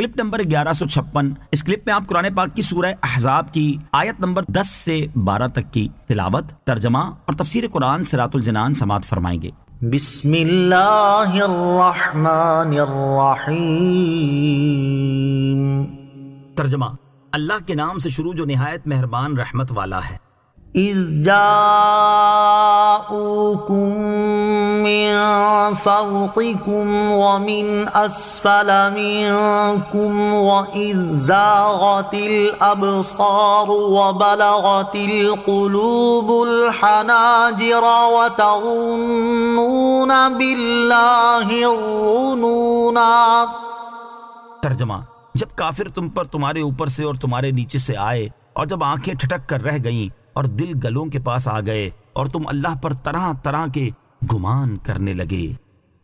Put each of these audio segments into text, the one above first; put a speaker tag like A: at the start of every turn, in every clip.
A: Clip number 1156۔ اس clip میں آپ قرآن پاک کی سورہ احزاب کی آیت نمبر 10 سے 12 تک کی تلاوت، ترجمہ اور تفسیر قرآن صراط الجنان سماعت فرمائیں گے۔
B: بسم اللہ الرحمن الرحیم۔
A: ترجمہ، اللہ کے نام سے شروع جو نہایت مہربان رحمت والا ہے۔
B: اذ جاءوکم من فوقکم ومن اسفل منکم وَإِذْ زَاغَتِ الْأَبْصَارُ وَبَلَغَتِ الْقُلُوبُ الْحَنَاجِرَ وَتَظُنُّونَ بِاللَّهِ الظُّنُونَا۔
A: ترجمہ، جب کافر تم پر تمہارے اوپر سے اور تمہارے نیچے سے آئے، اور جب آنکھیں ٹھٹک کر رہ گئیں اور دل گلوں کے پاس آ گئے، اور تم اللہ پر طرح طرح کے گمان کرنے لگے۔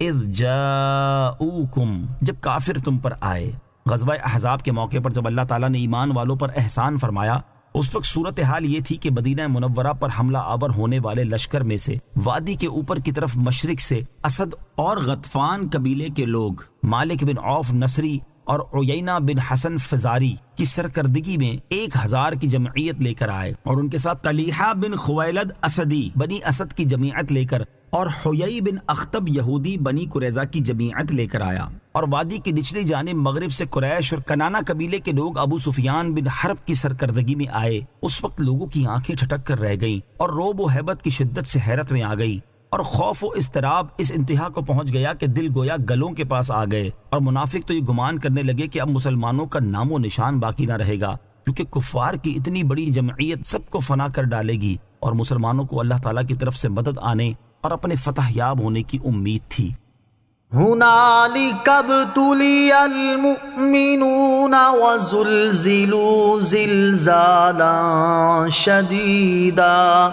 A: اذ جاءوکم، جب کافر تم پر آئے۔ غزوہ احزاب کے موقع پر جب اللہ تعالیٰ نے ایمان والوں پر احسان فرمایا، اس وقت صورتحال یہ تھی کہ مدینہ منورہ پر حملہ آور ہونے والے لشکر میں سے وادی کے اوپر کی طرف مشرق سے اسد اور غطفان قبیلے کے لوگ مالک بن عوف نصری اور عیینہ بن حسن فزاری کی سرکردگی میں 1000 کی جمعیت لے کر آئے، اور ان کے ساتھ طلیحہ بن خویلد اسدی بنی اسد کی جمعیت لے کر، اور حیی بن اخطب یہودی بنی قریظہ کی جمعیت لے کر آیا۔ اور وادی کی نچلی جانب مغرب سے قریش اور کنانہ قبیلے کے لوگ ابو سفیان بن حرب کی سرکردگی میں آئے۔ اس وقت لوگوں کی آنکھیں ٹھٹک کر رہ گئیں، اور رعب و ہیبت کی شدت سے حیرت میں آ گئی، اور خوف و اضطراب اس انتہا کو پہنچ گیا کہ دل گویا گلوں کے پاس آ گئے، اور منافق تو یہ گمان کرنے لگے کہ اب مسلمانوں کا نام و نشان باقی نہ رہے گا، کیونکہ کفار کی اتنی بڑی جمعیت سب کو فنا کر ڈالے گی، اور مسلمانوں کو اللہ تعالیٰ کی طرف سے مدد آنے اور اپنے فتح یاب ہونے کی امید تھی۔
B: ہنالک ابتلی المؤمنون وزلزلوا زلزالا شدیدا۔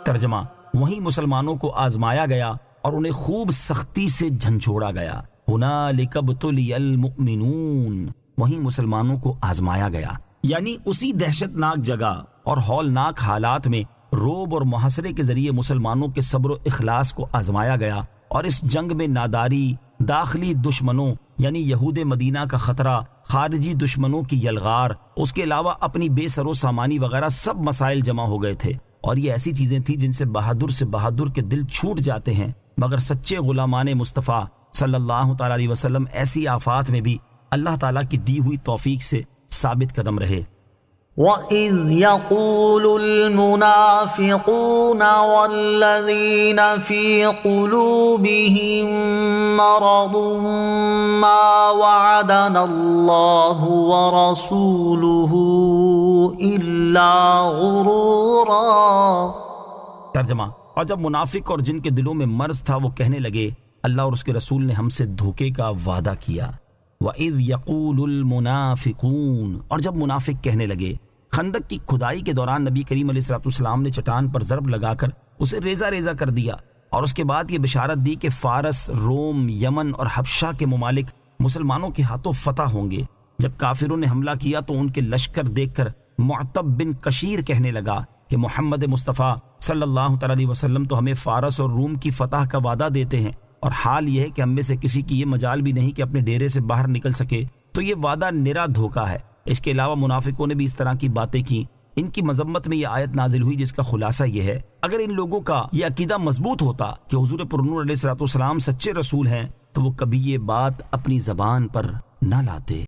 A: ترجمہ، وہیں مسلمانوں کو آزمایا گیا اور انہیں خوب سختی سے جھنجھوڑا گیا۔ ہنالک ابتلی المؤمنون، وہیں مسلمانوں کو آزمایا گیا، یعنی اسی دہشت ناک جگہ اور ہولناک حالات میں روب اور محاصرے کے ذریعے مسلمانوں کے صبر و اخلاص کو آزمایا گیا، اور اس جنگ میں ناداری، داخلی دشمنوں یعنی یہود مدینہ کا خطرہ، خارجی دشمنوں کی یلغار، اس کے علاوہ اپنی بے سر و سامانی وغیرہ سب مسائل جمع ہو گئے تھے، اور یہ ایسی چیزیں تھیں جن سے بہادر کے دل چھوٹ جاتے ہیں، مگر سچے غلامان مصطفیٰ صلی اللہ تعالیٰ علیہ وسلم ایسی آفات میں بھی اللہ تعالیٰ کی دی ہوئی توفیق سے ثابت قدم رہے۔
B: وَإِذْ يَقُولُ الْمُنَافِقُونَ وَالَّذِينَ فِي قُلُوبِهِم مَّرَضٌ مَّا وَعَدَنَا اللَّهُ وَرَسُولُهُ إِلَّا غُرُورًا۔
A: ترجمہ، اور جب منافق اور جن کے دلوں میں مرض تھا وہ کہنے لگے اللہ اور اس کے رسول نے ہم سے دھوکے کا وعدہ کیا۔ وَإِذْ يَقُولُ الْمُنَافِقُونَ، اور جب منافق کہنے لگے۔ خندق کی کھدائی کے دوران نبی کریم علیہ السلام نے چٹان پر ضرب لگا کر اسے ریزہ ریزہ کر دیا، اور اس کے بعد یہ بشارت دی کہ فارس، روم، یمن اور حبشہ کے ممالک مسلمانوں کے ہاتھوں فتح ہوں گے۔ جب کافروں نے حملہ کیا تو ان کے لشکر دیکھ کر معتب بن کشیر کہنے لگا کہ محمد مصطفیٰ صلی اللہ تعالیٰ علیہ وسلم تو ہمیں فارس اور روم کی فتح کا وعدہ دیتے ہیں، اور حال یہ ہے کہ ہم میں سے کسی کی یہ مجال بھی نہیں کہ اپنے ڈیرے سے باہر نکل سکے، تو یہ وعدہ نرا دھوکہ ہے۔ اس کے علاوہ منافقوں نے بھی اس طرح کی باتیں کی۔ ان کی مذمت میں یہ آیت نازل ہوئی جس کا خلاصہ یہ ہے، اگر ان لوگوں کا یہ عقیدہ مضبوط ہوتا کہ حضور پرنور علیہ السلام سچے رسول ہیں تو وہ کبھی یہ بات اپنی زبان پر نہ لاتے۔